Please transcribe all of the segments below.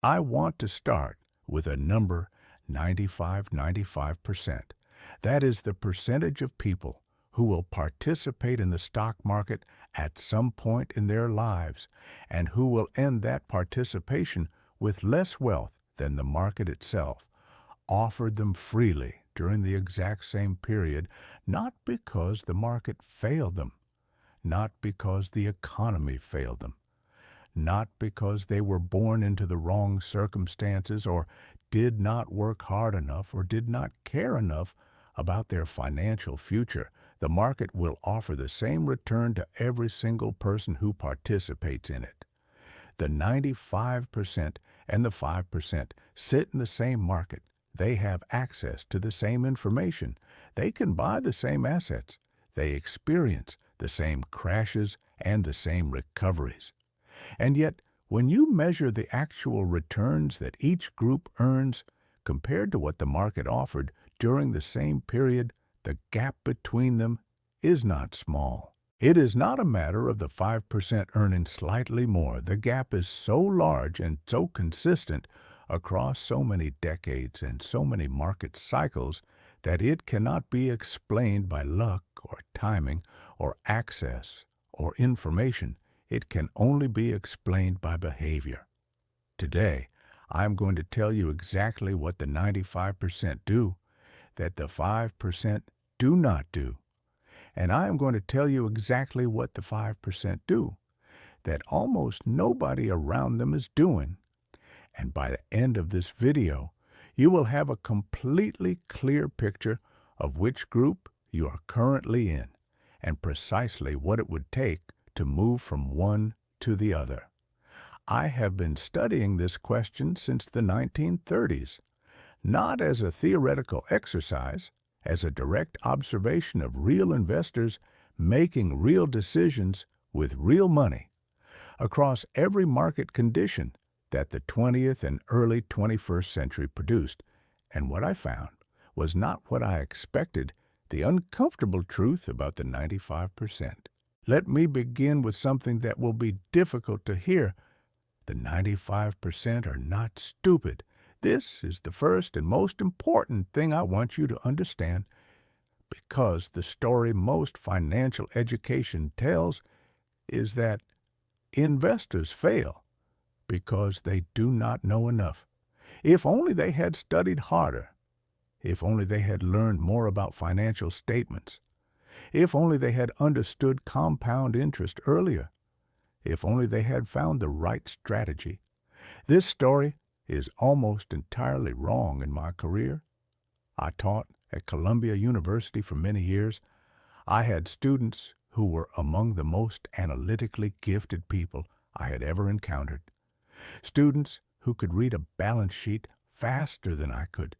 I want to start with a number 95%. That is the percentage of people who will participate in the stock market at some point in their lives and who will end that participation with less wealth than the market itself offered them freely during the exact same period, not because the market failed them, not because the economy failed them, not because they were born into the wrong circumstances or did not work hard enough or did not care enough about their financial future. The market will offer the same return to every single person who participates in it. The 95% and the 5% sit in the same market. They have access to the same information. They can buy the same assets. They experience the same crashes and the same recoveries. And yet, when you measure the actual returns that each group earns compared to what the market offered during the same period, the gap between them is not small. It is not a matter of the 5% earning slightly more. The gap is so large and so consistent across so many decades and so many market cycles that it cannot be explained by luck or timing or access or information. It can only be explained by behavior. Today, I'm going to tell you exactly what the 95% do, that the 5% do not do. And I am going to tell you exactly what the 5% do, that almost nobody around them is doing. And by the end of this video, you will have a completely clear picture of which group you are currently in and precisely what it would take to move from one to the other. I have been studying this question since the 1930s, not as a theoretical exercise, as a direct observation of real investors making real decisions with real money across every market condition that the 20th and early 21st century produced. And what I found was not what I expected, the uncomfortable truth about the 95%. Let me begin with something that will be difficult to hear. The 95% are not stupid. This is the first and most important thing I want you to understand, because the story most financial education tells is that investors fail because they do not know enough. If only they had studied harder. If only they had learned more about financial statements. If only they had understood compound interest earlier. If only they had found the right strategy. This story is almost entirely wrong in my career. I taught at Columbia University for many years. I had students who were among the most analytically gifted people I had ever encountered. Students who could read a balance sheet faster than I could.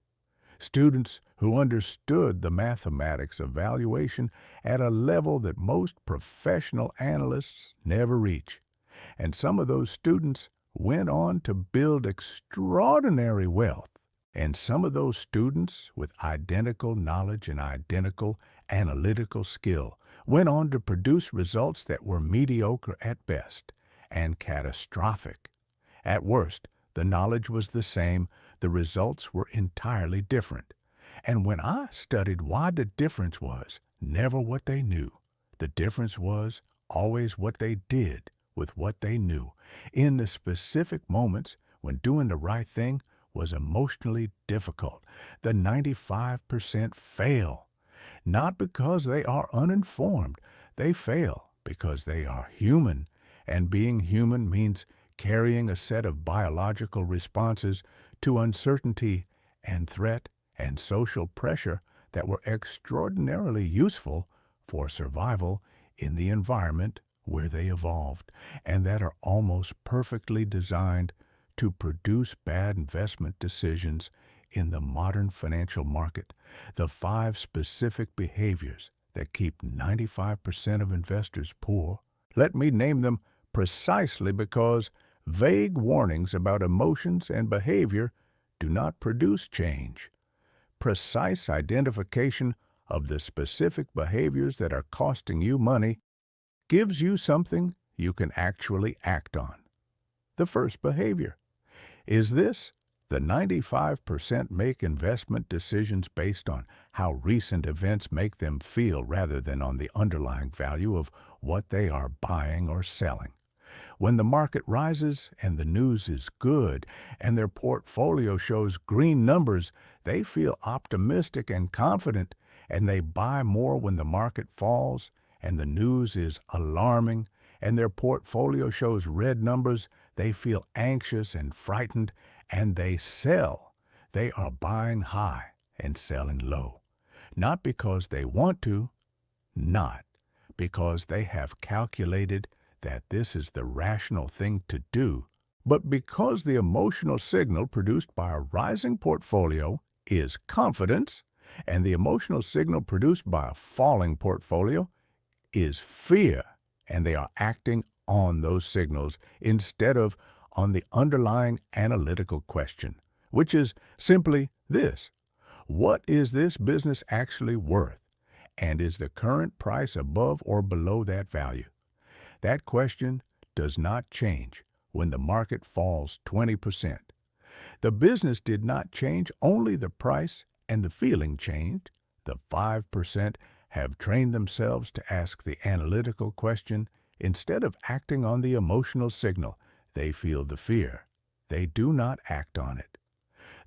Students who understood the mathematics of valuation at a level that most professional analysts never reach. And some of those students went on to build extraordinary wealth. And some of those students with identical knowledge and identical analytical skill went on to produce results that were mediocre at best and catastrophic at worst. The knowledge was the same, the results were entirely different. And when I studied why the difference was never what they knew, the difference was always what they did with what they knew, in the specific moments when doing the right thing was emotionally difficult. The 95% fail, not because they are uninformed. They fail because they are human, and being human means carrying a set of biological responses to uncertainty and threat and social pressure that were extraordinarily useful for survival in the environment where they evolved, and that are almost perfectly designed to produce bad investment decisions in the modern financial market. The 5 specific behaviors that keep 95% of investors poor. Let me name them precisely because vague warnings about emotions and behavior do not produce change. Precise identification of the specific behaviors that are costing you money gives you something you can actually act on. The first behavior: Is this the 95% make investment decisions based on how recent events make them feel rather than on the underlying value of what they are buying or selling? When the market rises and the news is good and their portfolio shows green numbers, they feel optimistic and confident, and they buy more when the market falls and the news is alarming and their portfolio shows red numbers. They feel anxious and frightened, and they sell. They are buying high and selling low, not because they want to, not because they have calculated that this is the rational thing to do, but because the emotional signal produced by a rising portfolio is confidence, and the emotional signal produced by a falling portfolio is fear, and they are acting on those signals instead of on the underlying analytical question, which is simply this: what is this business actually worth? And is the current price above or below that value? That question does not change when the market falls 20%. The business did not change, only the price and the feeling changed. The 5% have trained themselves to ask the analytical question instead of acting on the emotional signal. They feel the fear. They do not act on it.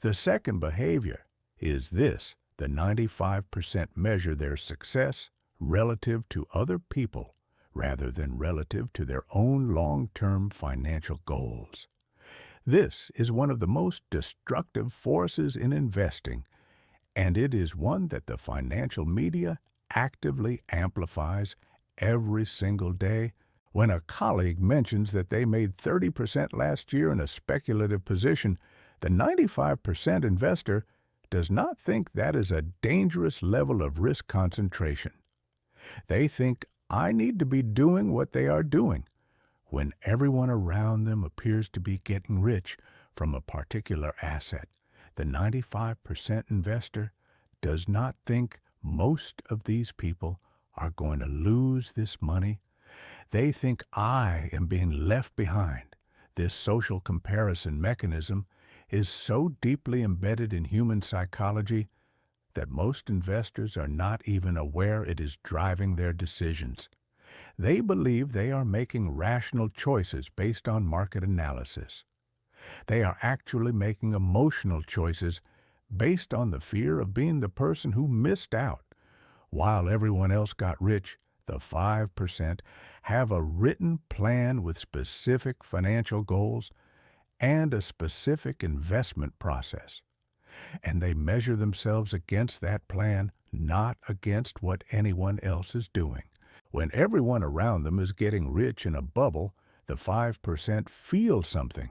The second behavior is this: the 95% measure their success relative to other people rather than relative to their own long-term financial goals. This is one of the most destructive forces in investing, and it is one that the financial media actively amplifies every single day. When a colleague mentions that they made 30% last year in a speculative position, the 95% investor does not think that is a dangerous level of risk concentration. They think, I need to be doing what they are doing. When everyone around them appears to be getting rich from a particular asset, the 95% investor does not think most of these people are going to lose this money. They think, I am being left behind. This social comparison mechanism is so deeply embedded in human psychology that most investors are not even aware it is driving their decisions. They believe they are making rational choices based on market analysis. They are actually making emotional choices based on the fear of being the person who missed out. While everyone else got rich, the 5% have a written plan with specific financial goals and a specific investment process. And they measure themselves against that plan, not against what anyone else is doing. When everyone around them is getting rich in a bubble, the 5% feel something.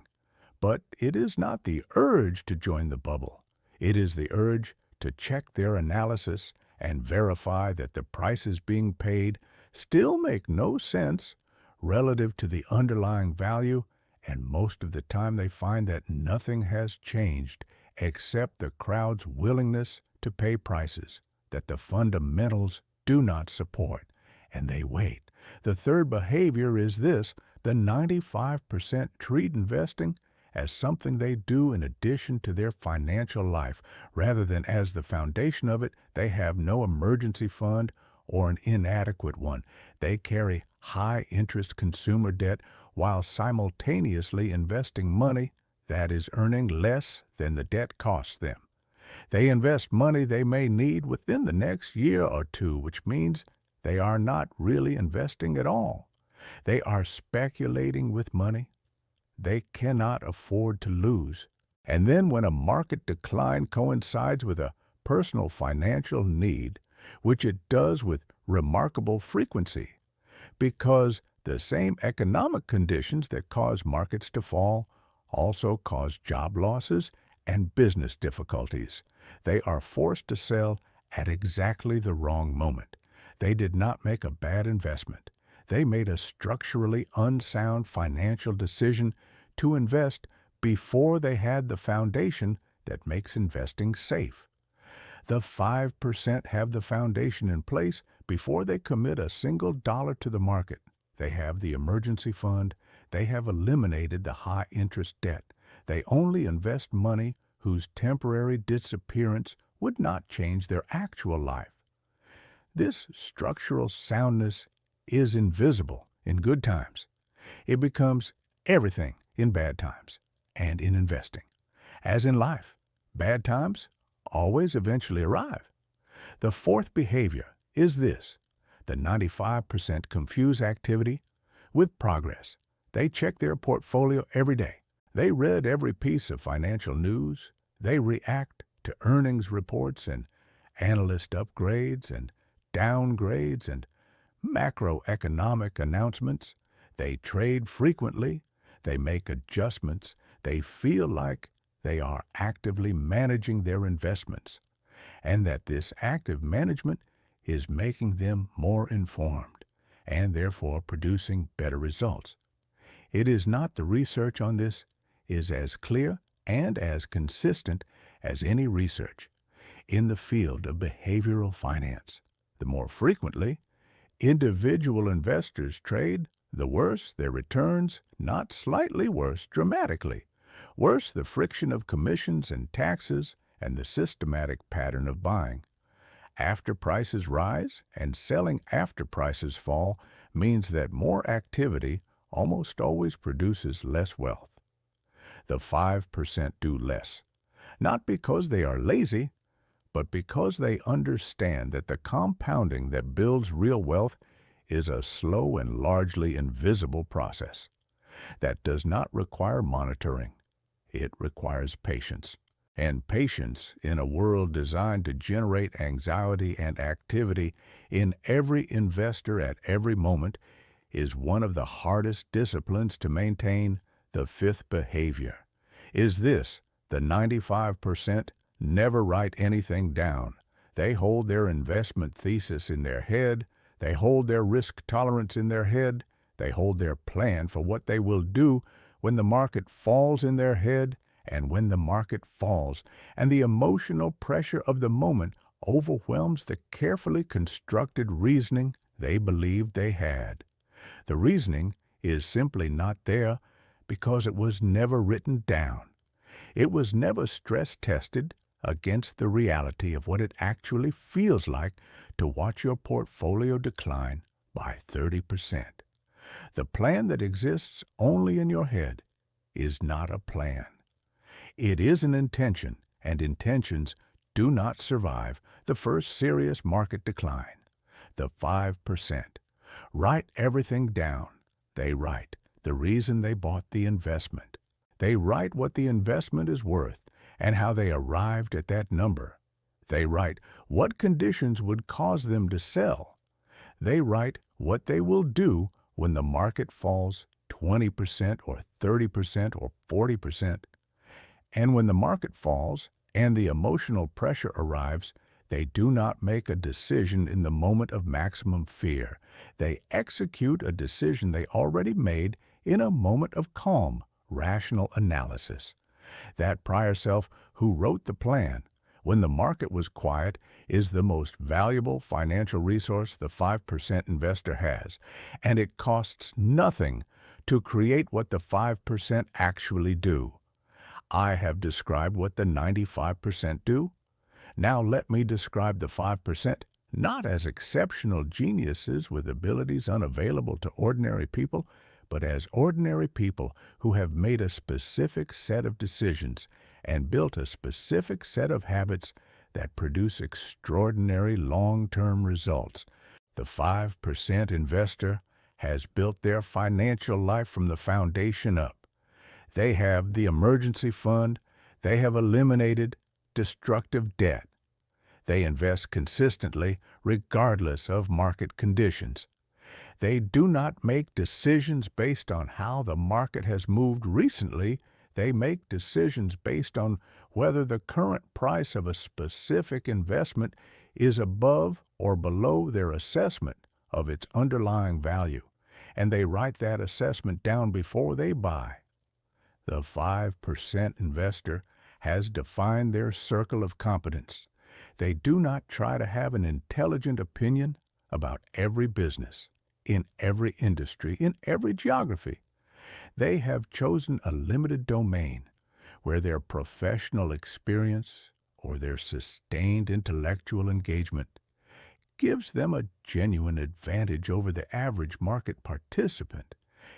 But it is not the urge to join the bubble. It is the urge to check their analysis and verify that the prices being paid still make no sense relative to the underlying value, and most of the time they find that nothing has changed except the crowd's willingness to pay prices that the fundamentals do not support, and they wait. The third behavior is this: the 95% treat investing as something they do in addition to their financial life, rather than as the foundation of it. They have no emergency fund or an inadequate one. They carry high-interest consumer debt while simultaneously investing money that is earning less than the debt costs them. They invest money they may need within the next year or two, which means they are not really investing at all. They are speculating with money they cannot afford to lose. And then when a market decline coincides with a personal financial need, which it does with remarkable frequency, because the same economic conditions that cause markets to fall also cause job losses and business difficulties. They are forced to sell at exactly the wrong moment. They did not make a bad investment. They made a structurally unsound financial decision to invest before they had the foundation that makes investing safe. The 5% have the foundation in place before they commit a single dollar to the market. They have the emergency fund. They have eliminated the high-interest debt. They only invest money whose temporary disappearance would not change their actual life. This structural soundness is invisible in good times. It becomes everything in bad times and in investing. As in life, bad times always eventually arrive. The fourth behavior is this. The 95% confuse activity with progress. They check their portfolio every day. They read every piece of financial news. They react to earnings reports and analyst upgrades and downgrades and macroeconomic announcements. They trade frequently. They make adjustments. They feel like they are actively managing their investments, and that this active management is making them more informed and therefore producing better results. It is not the research on this is as clear and as consistent as any research in the field of behavioral finance. The more frequently individual investors trade, the worse their returns, not slightly worse, dramatically. Worse the friction of commissions and taxes and the systematic pattern of buying. After prices rise and selling after prices fall means that more activity almost always produces less wealth. The 5% do less, not because they are lazy, but because they understand that the compounding that builds real wealth is a slow and largely invisible process that does not require monitoring. It requires patience. And patience in a world designed to generate anxiety and activity in every investor at every moment is one of the hardest disciplines to maintain. The fifth behavior is this. The 95% never write anything down. They hold their investment thesis in their head. They hold their risk tolerance in their head. They hold their plan for what they will do when the market falls in their head and when the market falls, and the emotional pressure of the moment overwhelms the carefully constructed reasoning they believed they had. The reasoning is simply not there because it was never written down. It was never stress-tested against the reality of what it actually feels like to watch your portfolio decline by 30%. The plan that exists only in your head is not a plan. It is an intention, and intentions do not survive the first serious market decline. The 5% write everything down. They write the reason they bought the investment. They write what the investment is worth and how they arrived at that number. They write what conditions would cause them to sell. They write what they will do when the market falls 20% or 30% or 40%. And when the market falls and the emotional pressure arrives, they do not make a decision in the moment of maximum fear. They execute a decision they already made in a moment of calm, rational analysis. That prior self who wrote the plan when the market was quiet is the most valuable financial resource the 5% investor has, and it costs nothing to create what the 5% actually do. I have described what the 95% do. Now let me describe the 5%, not as exceptional geniuses with abilities unavailable to ordinary people, but as ordinary people who have made a specific set of decisions and built a specific set of habits that produce extraordinary long-term results. The 5% investor has built their financial life from the foundation up. They have the emergency fund. They have eliminated destructive debt. They invest consistently regardless of market conditions. They do not make decisions based on how the market has moved recently. They make decisions based on whether the current price of a specific investment is above or below their assessment of its underlying value, and they write that assessment down before they buy. The 5% investor has defined their circle of competence. They do not try to have an intelligent opinion about every business, in every industry, in every geography. They have chosen a limited domain where their professional experience or their sustained intellectual engagement gives them a genuine advantage over the average market participant.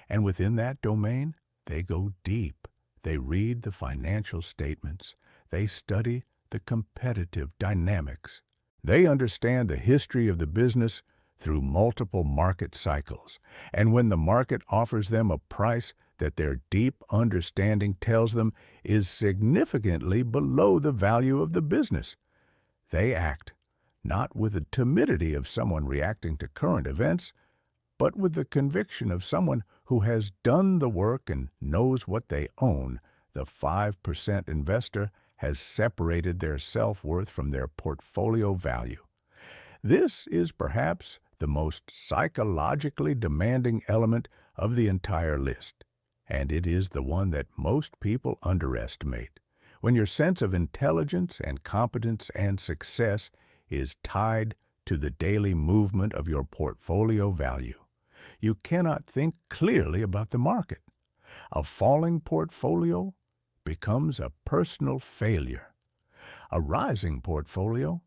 And within that domain, they go deep. They read the financial statements. They study the competitive dynamics. They understand the history of the business through multiple market cycles. And when the market offers them a price that their deep understanding tells them is significantly below the value of the business, they act, not with the timidity of someone reacting to current events, but with the conviction of someone who has done the work and knows what they own. The 5% investor has separated their self-worth from their portfolio value. This is perhaps the most psychologically demanding element of the entire list, and it is the one that most people underestimate. When your sense of intelligence and competence and success is tied to the daily movement of your portfolio value, you cannot think clearly about the market. A falling portfolio becomes a personal failure. A rising portfolio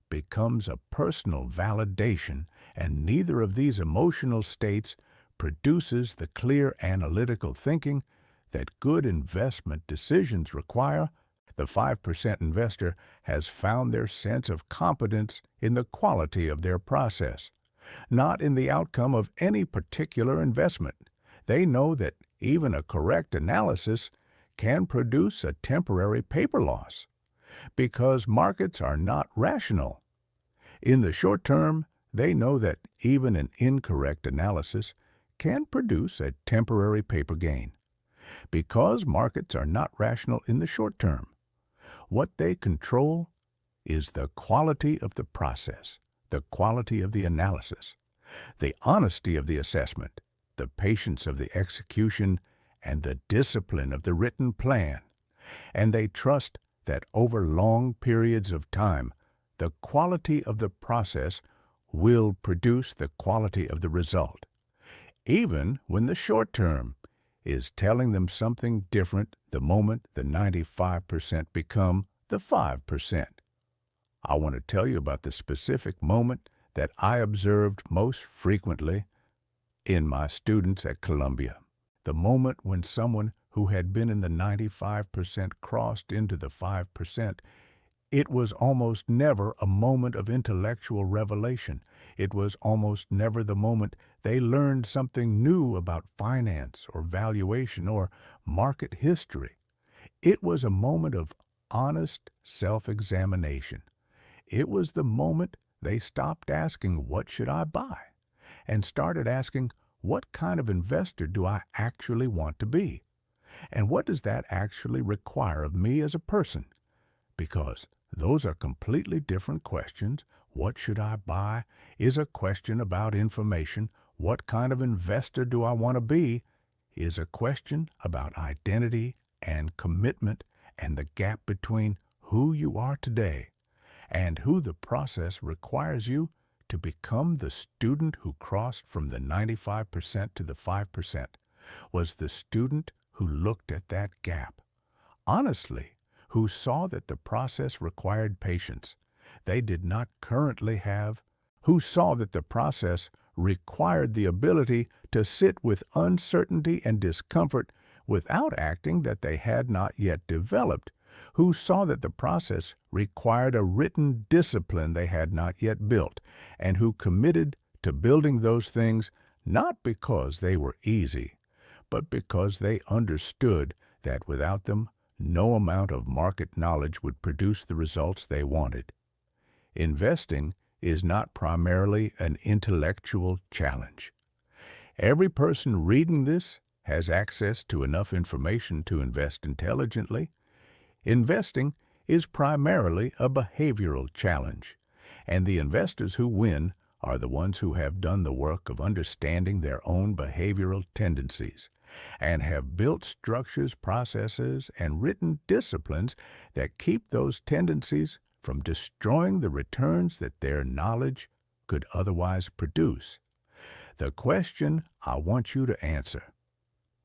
becomes a personal validation, and neither of these emotional states produces the clear analytical thinking that good investment decisions require. The 5% investor has found their sense of competence in the quality of their process, not in the outcome of any particular investment. They know that even a correct analysis can produce a temporary paper loss, because markets are not rational. In the short term, they know that even an incorrect analysis can produce a temporary paper gain. Because markets are not rational in the short term, what they control is the quality of the process, the quality of the analysis, the honesty of the assessment, the patience of the execution, and the discipline of the written plan. And they trust that over long periods of time, the quality of the process will produce the quality of the result, even when the short term is telling them something different the moment the 95% become the 5%. I want to tell you about the specific moment that I observed most frequently in my students at Columbia. The moment when someone who had been in the 95% crossed into the 5%. It was almost never a moment of intellectual revelation. It was almost never the moment they learned something new about finance or valuation or market history. It was a moment of honest self-examination. It was the moment they stopped asking, "What should I buy?" and started asking, "What kind of investor do I actually want to be? And what does that actually require of me as a person?" Because those are completely different questions. What should I buy is a question about information. What kind of investor do I want to be is a question about identity and commitment and the gap between who you are today and who the process requires you to become. The student who crossed from the 95% to the 5% was the student who looked at that gap honestly, who saw that the process required patience they did not currently have, who saw that the process required the ability to sit with uncertainty and discomfort without acting that they had not yet developed, who saw that the process required a written discipline they had not yet built, and who committed to building those things not because they were easy, but because they understood that without them, no amount of market knowledge would produce the results they wanted. Investing is not primarily an intellectual challenge. Every person reading this has access to enough information to invest intelligently. Investing is primarily a behavioral challenge, and the investors who win are the ones who have done the work of understanding their own behavioral tendencies and have built structures, processes, and written disciplines that keep those tendencies from destroying the returns that their knowledge could otherwise produce. The question I want you to answer: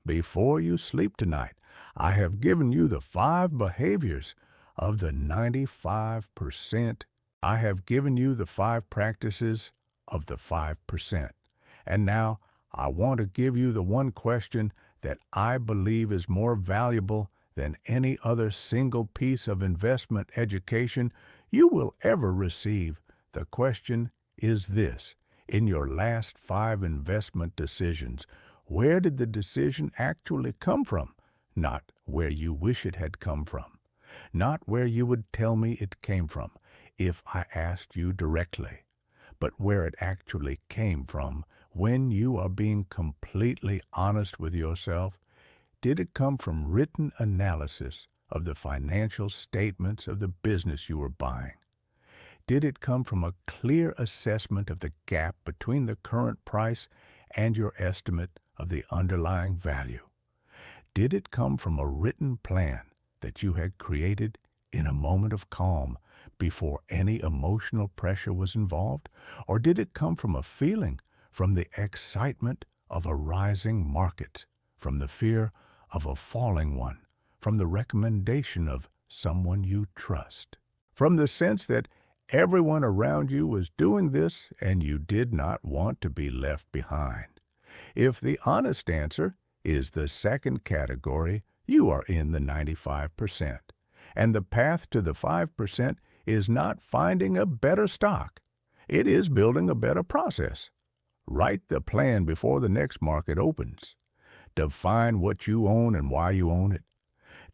Before you sleep tonight, I have given you the 5 behaviors of the 95%. I have given you the 5 practices of the 5%. And now I want to give you the one question that I believe is more valuable than any other single piece of investment education you will ever receive. The question is this: in your last 5 investment decisions, where did the decision actually come from? Not where you wish it had come from. Not where you would tell me it came from if I asked you directly, but where it actually came from when you are being completely honest with yourself. Did it come from written analysis of the financial statements of the business you were buying? Did it come from a clear assessment of the gap between the current price and your estimate of the underlying value? Did it come from a written plan that you had created in a moment of calm before any emotional pressure was involved? Or did it come from a feeling, from the excitement of a rising market, from the fear of a falling one, from the recommendation of someone you trust, from the sense that everyone around you was doing this and you did not want to be left behind? If the honest answer is the second category, you are in the 95%. And the path to the 5% is not finding a better stock. It is building a better process. Write the plan before the next market opens. Define what you own and why you own it.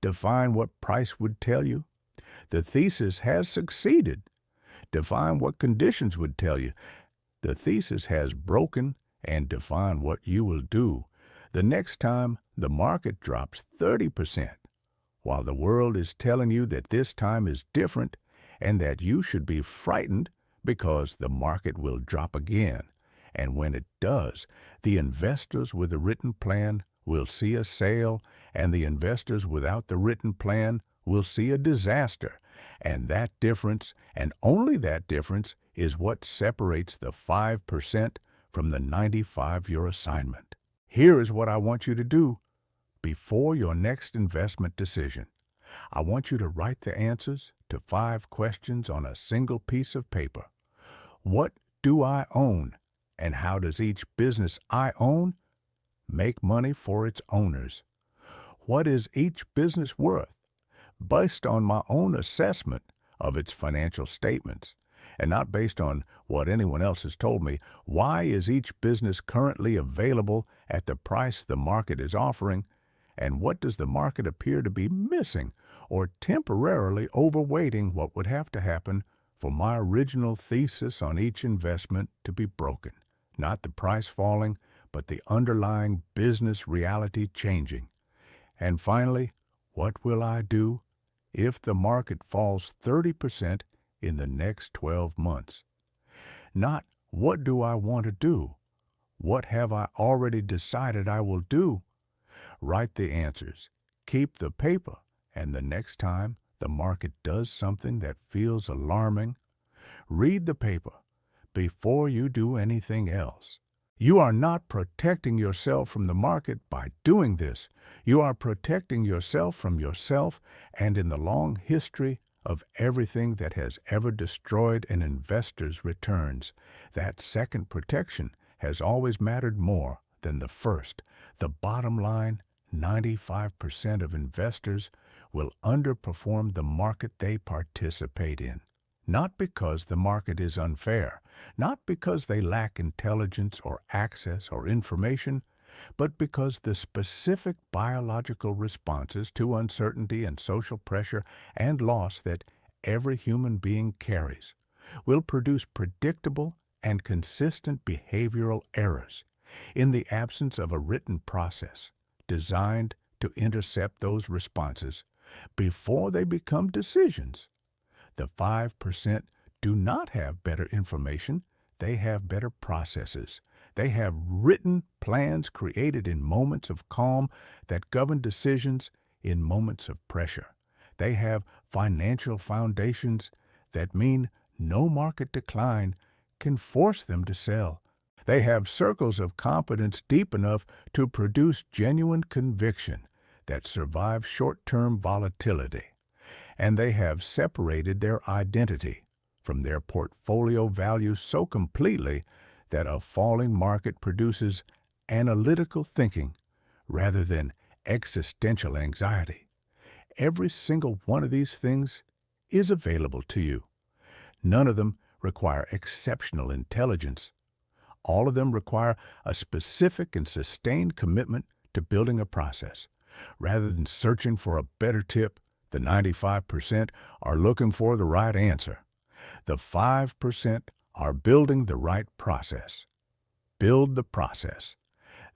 Define what price would tell you. The thesis has succeeded. Define what conditions would tell you. The thesis has broken, and define what you will do the next time the market drops 30%, while the world is telling you that this time is different and that you should be frightened because the market will drop again. And when it does, the investors with a written plan will see a sale, and the investors without the written plan will see a disaster. And that difference, and only that difference, is what separates the 5% from the 95 your assignment. Here is what I want you to do before your next investment decision. I want you to write the answers to 5 questions on a single piece of paper. What do I own, and how does each business I own make money for its owners? What is each business worth, based on my own assessment of its financial statements, and not based on what anyone else has told me? Why is each business currently available at the price the market is offering, and what does the market appear to be missing or temporarily overweighting what would have to happen for my original thesis on each investment to be broken? Not the price falling, but the underlying business reality changing. And finally, what will I do if the market falls 30% in the next 12 months? Not what do I want to do? What have I already decided I will do? Write the answers. Keep the paper, and the next time the market does something that feels alarming, read the paper before you do anything else. You are not protecting yourself from the market by doing this. You are protecting yourself from yourself, and in the long history of everything that has ever destroyed an investor's returns, that second protection has always mattered more than the first. The bottom line, 95% of investors will underperform the market they participate in. Not because the market is unfair, not because they lack intelligence or access or information, but because the specific biological responses to uncertainty and social pressure and loss that every human being carries will produce predictable and consistent behavioral errors in the absence of a written process designed to intercept those responses before they become decisions. The 5% do not have better information. They have better processes. They have written plans created in moments of calm that govern decisions in moments of pressure. They have financial foundations that mean no market decline can force them to sell. They have circles of competence deep enough to produce genuine conviction that survives short-term volatility. And they have separated their identity from their portfolio value so completely that a falling market produces analytical thinking rather than existential anxiety. Every single one of these things is available to you. None of them require exceptional intelligence. All of them require a specific and sustained commitment to building a process. Rather than searching for a better tip, the 95% are looking for the right answer. The 5% are building the right process. Build the process.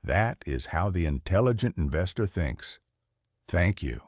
That is how the intelligent investor thinks. Thank you.